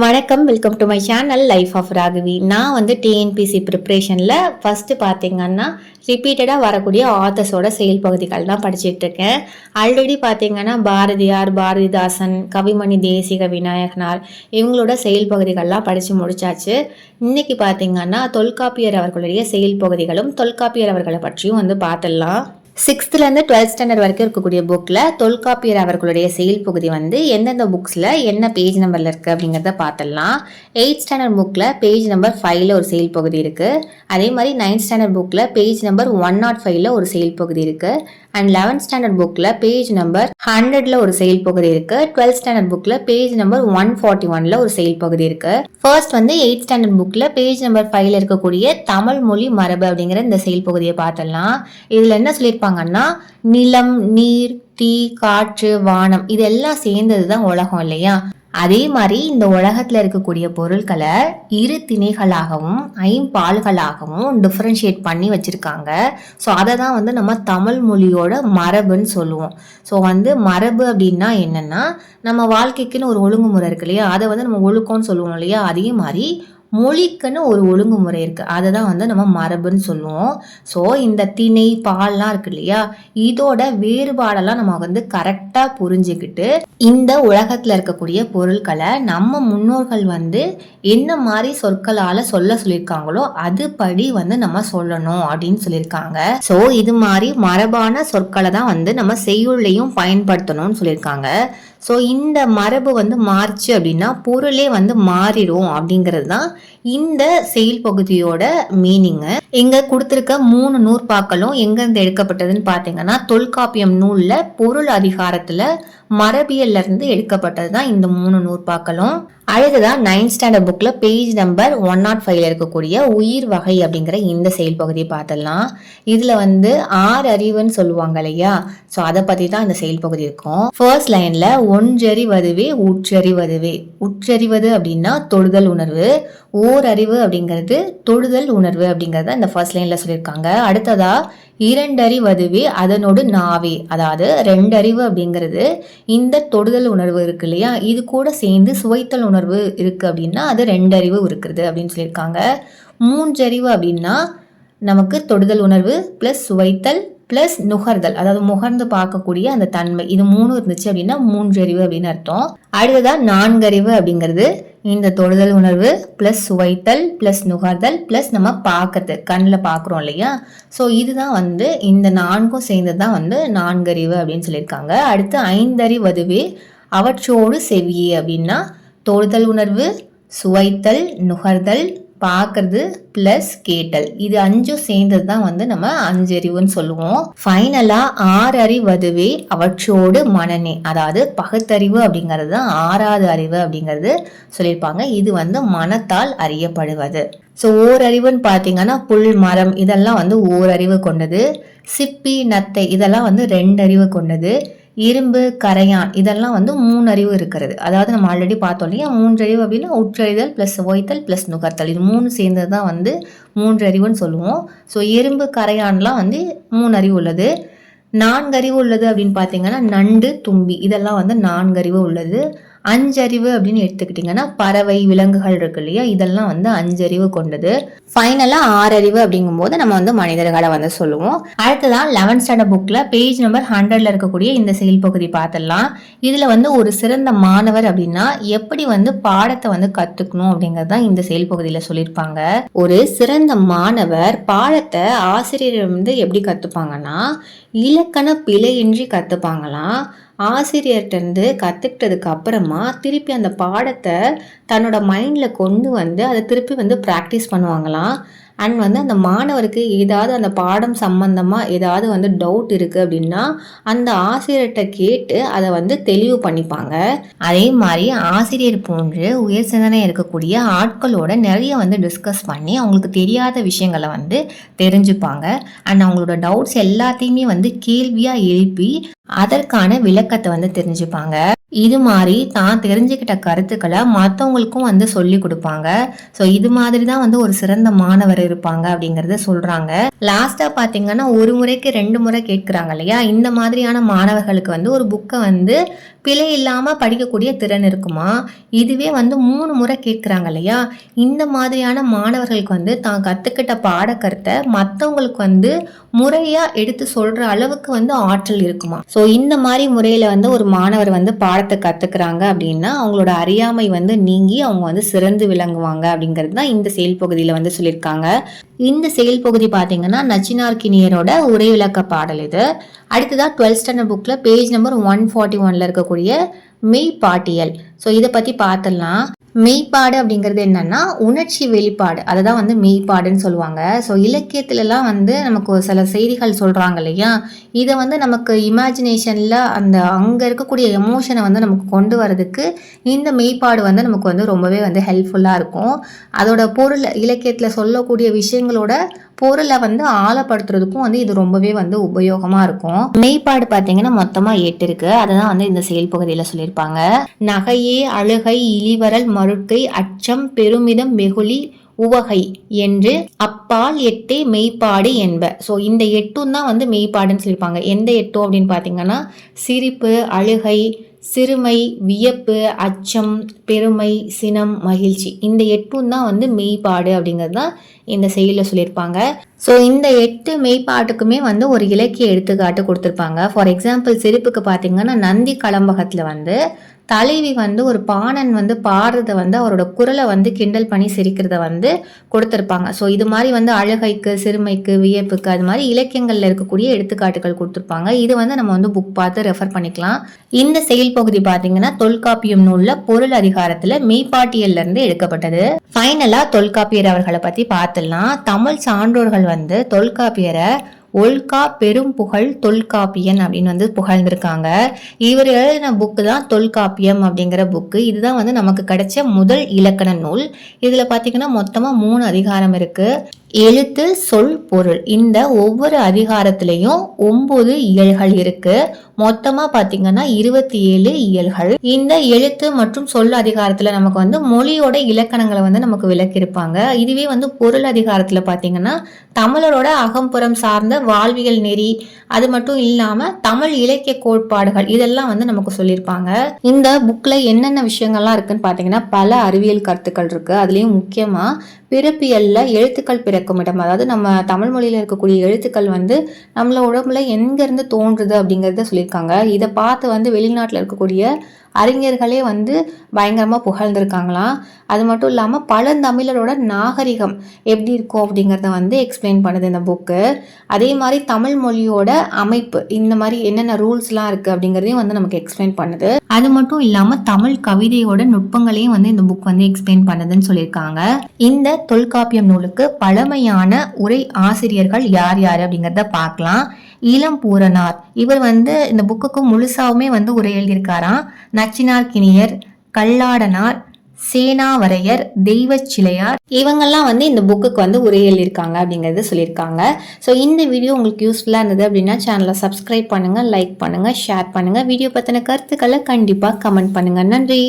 வணக்கம், welcome to my channel life of Raghavi. நான் வந்து டிஎன்பிசி ப்ரிப்ரேஷனில் ஃபஸ்ட்டு பார்த்தீங்கன்னா ரிப்பீட்டடாக வரக்கூடிய ஆத்தர்ஸோட செயல் பகுதிகள் தான் படிச்சுட்டு இருக்கேன். ஆல்ரெடி பார்த்தீங்கன்னா பாரதியார், பாரதிதாசன், கவிமணி தேசிக விநாயகனார் இவங்களோட செயல் பகுதிகள்லாம் படித்து முடிச்சாச்சு. இன்னைக்கு பார்த்தீங்கன்னா தொல்காப்பியர் அவர்களுடைய செயல் பகுதிகளும் தொல்காப்பியர் அவர்களை பற்றியும் வந்து பார்த்துடலாம். 6th-லேருந்து 12th ஸ்டாண்டர்ட் வரைக்கும் இருக்கக்கூடிய புக்கில் தொல்காப்பியர் அவர்களுடைய செயல் பகுதி வந்து எந்தெந்த புக்ஸில் என்ன பேஜ் நம்பரில் இருக்குது அப்படிங்கிறத பார்த்துடலாம். 8th ஸ்டாண்டர்ட் புக்கில் பேஜ் நம்பர் 5ல் ஒரு செயல் பகுதி இருக்குது. அதே மாதிரி 9th ஸ்டாண்டர்ட் புக்கில் பேஜ் நம்பர் 105ல் ஒரு செயல் பகுதி இருக்குது. அண்ட் 11th ஸ்டாண்டர்ட் புக்கில் பேஜ் நம்பர் 100ல் ஒரு செயல் பகுதி இருக்குது. 12th ஸ்டாண்டர்ட் புக்கில் பேஜ் நம்பர் 141ல் ஒரு செயல் பகுதி இருக்குது. ஃபர்ஸ்ட் வந்து 8th ஸ்டாண்டர்ட் புக்கில் பேஜ் நம்பர் 5ல் இருக்கக்கூடிய தமிழ் மொழி மரபு அப்படிங்கிற இந்த செயல் பகுதியை பார்த்துடலாம். இதில் என்ன சொல்லியிருப்பாங்கன்னா, நிலம், நீர், தீ, காற்று, வானம் இதெல்லாம் சேர்ந்தது தான் உலகம் இல்லையா? அதே மாதிரி இந்த உலகத்துல இருக்கக்கூடிய பொருட்களை இரு திணைகளாகவும் ஐம்பால்களாகவும் டிஃபரன்ஷியேட் பண்ணி வச்சிருக்காங்க. ஸோ அதை தான் வந்து நம்ம தமிழ் மொழியோட மரபுன்னு சொல்லுவோம். ஸோ வந்து மரபு அப்படின்னா என்னன்னா, நம்ம வாழ்க்கைக்குன்னு ஒரு ஒழுங்குமுறை இருக்கு இல்லையா, அதை வந்து நம்ம ஒழுக்கம்னு சொல்லுவோம் இல்லையா, அதே மாதிரி மொழிக்குன்னு ஒரு ஒழுங்குமுறை இருக்குது, அதை தான் வந்து நம்ம மரபுன்னு சொல்லுவோம். ஸோ இந்த திணை பால்லாம் இருக்கு இல்லையா, இதோட வேறுபாடெல்லாம் நம்ம வந்து கரெக்டாக புரிஞ்சுக்கிட்டு இந்த உலகத்தில் இருக்கக்கூடிய பொருட்களை நம்ம முன்னோர்கள் வந்து என்ன மாதிரி சொற்களால் சொல்லியிருக்காங்களோ அதுபடி வந்து நம்ம சொல்லணும் அப்படின்னு சொல்லியிருக்காங்க. ஸோ இது மாதிரி மரபான சொற்களை தான் வந்து நம்ம செய்யுள்ளையும் பயன்படுத்தணும்னு சொல்லியிருக்காங்க. ஸோ இந்த மரபு வந்து மாறிச்சு அப்படின்னா பொருளே வந்து மாறிடும் அப்படிங்கிறது தான் இந்த செயல் பகுதியோட மீனிங்கு. இங்க கொடுத்துருக்க 3 நூற்பாக்களும் எங்கேருந்து எடுக்கப்பட்டதுன்னு பார்த்தீங்கன்னா, தொல்காப்பியம் நூலில் பொருள் அதிகாரத்தில் மரபியல்ல இருந்து எடுக்கப்பட்டது தான் இந்த 3 நூற்பாக்களும். அடுத்ததான் 9th ஸ்டாண்டர்ட் புக்ல பேஜ் நம்பர் 105ல இருக்கக்கூடிய உயிர் வகை அப்படிங்கிற இந்த செயல் பகுதியை பார்த்துடலாம். இதுல வந்து 6 அறிவுன்னு சொல்லுவாங்க இல்லையா, ஸோ அதை பத்தி தான் இந்த செயல் பகுதி இருக்கும். ஃபர்ஸ்ட் லைன்ல ஒன்றறிவதுவே உற்றறிவதுவே, உற்றறிவது அப்படின்னா தொடுதல் உணர்வு, ஓர் அறிவு அப்படிங்கிறது தொடுதல் உணர்வு அப்படிங்கறத இந்த ஃபர்ஸ்ட் லைன்ல சொல்லியிருக்காங்க. அடுத்ததா 2 அறிவதுவே அதனோடு நாவே, அதாவது 2 அறிவு அப்படிங்கிறது இந்த தொடுதல் உணர்வு இருக்கு இல்லையா, இது கூட சேர்ந்து சுவைத்தல் உணர்வு இருக்கு அப்படின்னா அது 2 அறிவு இருக்குது அப்படின்னு சொல்லியிருக்காங்க. 3 அறிவு அப்படின்னா நமக்கு தொடுதல் உணர்வு பிளஸ் சுவைத்தல் பிளஸ் நுகர்தல், அதாவது முகர்ந்து பார்க்கக்கூடிய அந்த தன்மை, இது 3 இருந்துச்சு அப்படின்னா 3 அறிவு அப்படின்னு அர்த்தம். அடுத்ததான் 4 அறிவு அப்படிங்கிறது இந்த தொடுதல் உணர்வு பிளஸ் சுவைத்தல் பிளஸ் நுகர்தல் பிளஸ் நம்ம பார்க்கறது, கண்ணில் பார்க்குறோம் இல்லையா, ஸோ இதுதான் வந்து இந்த 4ம் சேர்ந்து தான் வந்து 4 அறிவு அப்படின்னு சொல்லியிருக்காங்க. அடுத்து 5 அறிவதுவே அவற்றோடு செவியே அப்படின்னா தொடுதல் உணர்வு, சுவைத்தல், நுகர்தல், பார்க்கறது பிளஸ் கேட்டல், இது 5ம் சேர்ந்தது தான் வந்து நம்ம 5 அறிவுன்னு சொல்லுவோம். ஃபைனலா 6 அறிவதுவே அவற்றோடு மனநே, அதாவது பகுத்தறிவு அப்படிங்கிறது தான் 6வது அறிவு அப்படிங்கிறது சொல்லியிருப்பாங்க. இது வந்து மனத்தால் அறியப்படுவது. ஸோ ஓரறிவுன்னு பார்த்தீங்கன்னா புல், மரம் இதெல்லாம் வந்து ஓரறிவு கொண்டது. சிப்பி, நத்தை இதெல்லாம் வந்து 2 அறிவு கொண்டது. இரும்பு, கரையான் இதெல்லாம் வந்து 3 அறிவு இருக்கிறது. அதாவது நம்ம ஆல்ரெடி பார்த்தோம் இல்லையா, 3 அறிவு அப்படின்னா உற்றறிதல் பிளஸ் சுவைத்தல் பிளஸ் நுகர்த்தல், இது 3 சேர்ந்தது தான் வந்து 3 அறிவுன்னு சொல்லுவோம். ஸோ எறும்பு, கரையான்லாம் வந்து 3 அறிவு உள்ளது. 4 அறிவு உள்ளது அப்படின்னு பார்த்தீங்கன்னா நண்டு, தும்பி இதெல்லாம் வந்து 4 அறிவு உள்ளது. 5 அறிவு அப்படின்னு எடுத்துக்கிட்டிங்கன்னா பறவை, விலங்குகள் இருக்கு இல்லையா, இதெல்லாம் வந்து 5 அறிவு கொண்டது. ஃபைனலாக 6 அறிவு அப்படிங்கும் போது நம்ம வந்து மனிதர்களை வந்து சொல்லுவோம். அடுத்ததான் 11th ஸ்டாண்டர்ட் புக்கில் பேஜ் நம்பர் 100ல் இருக்கக்கூடிய இந்த செயல் பகுதி பார்த்துடலாம். இதில் வந்து ஒரு சிறந்த மாணவர் அப்படின்னா எப்படி வந்து பாடத்தை வந்து கற்றுக்கணும் அப்படிங்கிறது தான் இந்த செயல் பகுதியில் சொல்லியிருப்பாங்க. ஒரு சிறந்த மாணவர் பாடத்தை ஆசிரியரிடமிருந்து எப்படி கற்றுப்பாங்கன்னா, இலக்கண பிழையின்றி கற்றுப்பாங்களாம். ஆசிரியர்கிட்டருந்து கற்றுக்கிட்டதுக்கு அப்புறமா திருப்பி அந்த பாடத்தை தன்னோட மைண்டில் கொண்டு வந்து அதை திருப்பி வந்து ப்ராக்டிஸ் பண்ணுவாங்களாம். அண்ட் வந்து அந்த மாணவருக்கு ஏதாவது அந்த பாடம் சம்பந்தமாக ஏதாவது வந்து டவுட் இருக்குது அப்படின்னா அந்த ஆசிரியர்கிட்ட கேட்டு அதை வந்து தெளிவு பண்ணிப்பாங்க. அதே மாதிரி ஆசிரியர் போன்று உயர் சிந்தனை இருக்கக்கூடிய ஆட்களோட நிறைய வந்து டிஸ்கஸ் பண்ணி அவங்களுக்கு தெரியாத விஷயங்களை வந்து தெரிஞ்சுப்பாங்க. அண்ட் அவங்களோட டவுட்ஸ் எல்லாத்தையுமே வந்து கேள்வியாக எழுப்பி அதற்கான விளக்கத்தை வந்து தெரிஞ்சுப்பாங்க. இது மாதிரி தான் தெரிஞ்சுக்கிட்ட கருத்துக்களை மற்றவங்களுக்கும் வந்து சொல்லி கொடுப்பாங்க. ஸோ இது மாதிரி தான் வந்து ஒரு சிறந்த மாணவர் இருப்பாங்க அப்படிங்கிறத சொல்றாங்க. லாஸ்டா பாத்தீங்கன்னா 1 முறைக்கு 2 முறை கேட்கிறாங்க இல்லையா, இந்த மாதிரியான மாணவர்களுக்கு வந்து ஒரு புக்கை வந்து பிழை இல்லாமல் படிக்கக்கூடிய திறன் இருக்குமா. இதுவே வந்து 3 முறை கேட்குறாங்க இல்லையா, இந்த மாதிரியான மாணவர்களுக்கு வந்து தான் கற்றுக்கிட்ட பாடக்கருத்தை மற்றவங்களுக்கு வந்து முறையாக எடுத்து சொல்கிற அளவுக்கு வந்து ஆற்றல் இருக்குமா. ஸோ இந்த மாதிரி முறையில் வந்து ஒரு மாணவர் வந்து பாடத்தை கற்றுக்குறாங்க அப்படின்னா அவங்களோட அறியாமை வந்து நீங்கி அவங்க வந்து சிறந்து விளங்குவாங்க அப்படிங்கிறது தான் இந்த செயல் பகுதியில் வந்து சொல்லியிருக்காங்க. இந்த செயல் பகுதி பார்த்தீங்கன்னா நச்சினார்க்கினியரோட உரை விளக்க பாடல் இது. அடுத்ததாக 12th ஸ்டாண்டர்ட் புக்கில் பேஜ் நம்பர் 141 இருக்கக்கூடிய மெய்ப்பாட்டியல். ஸோ இதை பற்றி பார்த்துடலாம். மெய்ப்பாடு அப்படிங்கிறது என்னன்னா உணர்ச்சி வெளிப்பாடு, அதை தான் வந்து மெய்ப்பாடுன்னு சொல்லுவாங்க. ஸோ இலக்கியத்துலலாம் வந்து நமக்கு ஒரு சில செய்திகள் சொல்கிறாங்க இல்லையா, இதை வந்து நமக்கு இமேஜினேஷனில் அந்த அங்கே இருக்கக்கூடிய எமோஷனை வந்து நமக்கு கொண்டு வரதுக்கு இந்த மெய்ப்பாடு வந்து நமக்கு வந்து ரொம்பவே வந்து ஹெல்ப்ஃபுல்லாக இருக்கும். அதோட பொருள் இலக்கியத்தில் சொல்லக்கூடிய விஷயங்களோட பொருளை வந்து ஆழப்படுத்துறதுக்கும் வந்து இது ரொம்பவே வந்து உபயோகமாக இருக்கும். மெய்ப்பாடு பார்த்தீங்கன்னா மொத்தமாக 8 இருக்கு. அதை தான் வந்து இந்த செயல் பகுதியில் சொல்லியிருப்பாங்க. நகையே அழுகை இளிவரல் மருட்கை அச்சம் பெருமிதம் வெகுளி உவகை என்று அப்பால் 8 மெய்ப்பாடு என்ப. ஸோ இந்த 8 தான் வந்து மெய்ப்பாடுன்னு சொல்லியிருப்பாங்க. எந்த 8 அப்படின்னு பார்த்தீங்கன்னா சிரிப்பு, அழுகை, சிறுமை, வியப்பு, அச்சம், பெருமை, சினம், மகிழ்ச்சி, இந்த 8 தான் வந்து மெய்ப்பாடு அப்படிங்கிறது தான் இந்த செயலில் சொல்லியிருப்பாங்க. ஸோ இந்த 8 மெய்ப்பாட்டுக்குமே வந்து ஒரு இலக்கிய எடுத்துக்காட்டு கொடுத்துருப்பாங்க. ஃபார் எக்ஸாம்பிள் சிரிப்புக்கு பார்த்தீங்கன்னா நந்தி கலம்பகத்தில் வந்து தலைவி வந்து ஒரு பாணன் வந்து பாடுறத வந்து அவரோட குரலை வந்து கிண்டல் பண்ணி சிரிக்கிறத வந்து கொடுத்துருப்பாங்க. ஸோ இது மாதிரி வந்து அழுகைக்கு, சிறுமைக்கு, வியப்புக்கு அது மாதிரி இலக்கியங்களில் இருக்கக்கூடிய எடுத்துக்காட்டுகள் கொடுத்துருப்பாங்க. இது வந்து நம்ம வந்து புக் பார்த்து ரெஃபர் பண்ணிக்கலாம். இந்த செயல் பகுதி பார்த்தீங்கன்னா தொல்காப்பியம் நூலில் பொருள் அதிகாரத்தில் மெய்ப்பாட்டியல்ல இருந்து எடுக்கப்பட்டது. ஃபைனலாக தொல்காப்பியர் அவர்களை பற்றி பார்த்துடலாம். தமிழ் சான்றோர்கள் வந்து தொல்காப்பியரை ஒல்கா பெரும் புகழ் தொல்காப்பியன் அப்படின்னு வந்து புகழ்ந்திருக்காங்க. இவர் எழுதின புக்கு தான் தொல்காப்பியம் அப்படிங்கிற புக்கு. இதுதான் வந்து நமக்கு கிடைச்ச முதல் இலக்கண நூல். இதில் பார்த்தீங்கன்னா மொத்தமாக 3 அதிகாரம் இருக்கு. எழுத்து, சொல், பொருள், இந்த ஒவ்வொரு அதிகாரத்திலையும் 9 இயல்கள் இருக்கு. மொத்தமா பாத்தீங்கன்னா 27 இயல்கள். இந்த எழுத்து மற்றும் சொல் அதிகாரத்துல நமக்கு வந்து மொழியோட இலக்கணங்களை வந்து நமக்கு விளக்கியிருப்பாங்க. இதுவே வந்து பொருள் அதிகாரத்துல பாத்தீங்கன்னா தமிழரோட அகம்புறம் சார்ந்த வாழ்வியல் நெறி, அது மட்டும் இல்லாம தமிழ் இலக்கிய கோட்பாடுகள், இதெல்லாம் வந்து நமக்கு சொல்லியிருப்பாங்க. இந்த புக்ல என்னென்ன விஷயங்கள்லாம் இருக்குன்னு பாத்தீங்கன்னா பல அறிவியல் கருத்துக்கள் இருக்கு. அதுலயும் முக்கியமா பிறப்பியல்ல எழுத்துக்கள் பிறக்கும் இடம், அதாவது நம்ம தமிழ் மொழியில இருக்கக்கூடிய எழுத்துக்கள் வந்து நம்மள உடம்புல எங்க இருந்து தோன்றுது அப்படிங்கறத சொல்லியிருக்காங்க. இதை பார்த்து வந்து வெளிநாட்டுல இருக்கக்கூடிய அறிஞர்களே வந்து பயங்கரமா புகழ்ந்திருக்காங்களாம். அது மட்டும் இல்லாம பழந்தமிழரோட நாகரிகம் எப்படி இருக்கும் அப்படிங்கிறத வந்து எக்ஸ்பிளைன் பண்ணுது இந்த புக்கு. அதே மாதிரி தமிழ் மொழியோட அமைப்பு, இந்த மாதிரி என்னென்ன ரூல்ஸ்லாம் இருக்கு அப்படிங்கிறதையும் வந்து நமக்கு எக்ஸ்பிளைன் பண்ணுது. அது மட்டும் இல்லாம தமிழ் கவிதையோட நுட்பங்களையும் வந்து இந்த புக் வந்து எக்ஸ்பிளைன் பண்ணுதுன்னு சொல்லியிருக்காங்க. இந்த தொல்காப்பியம் நூலுக்கு பழமையான உரை ஆசிரியர்கள் யார் யார் அப்படிங்கிறத பார்க்கலாம். இளம்பூரணார், இவர் வந்து இந்த புக்குக்கு முழுசாவுமே வந்து உரை எழுதியிருக்காராம். நச்சினார்க்கினியர், கல்லாடனார், சேனாவரையர், தெய்வச்சிலையார், இவங்கெல்லாம் வந்து இந்த புக்குக்கு வந்து உரை எழுதியிருக்காங்க அப்படிங்கிறது சொல்லியிருக்காங்க. ஸோ இந்த வீடியோ உங்களுக்கு யூஸ்ஃபுல்லாக இருந்தது அப்படின்னா சேனலை சப்ஸ்கிரைப் பண்ணுங்க, லைக் பண்ணுங்க, ஷேர் பண்ணுங்க. வீடியோ பற்றின கருத்துக்களை கண்டிப்பாக கமெண்ட் பண்ணுங்க. நன்றி.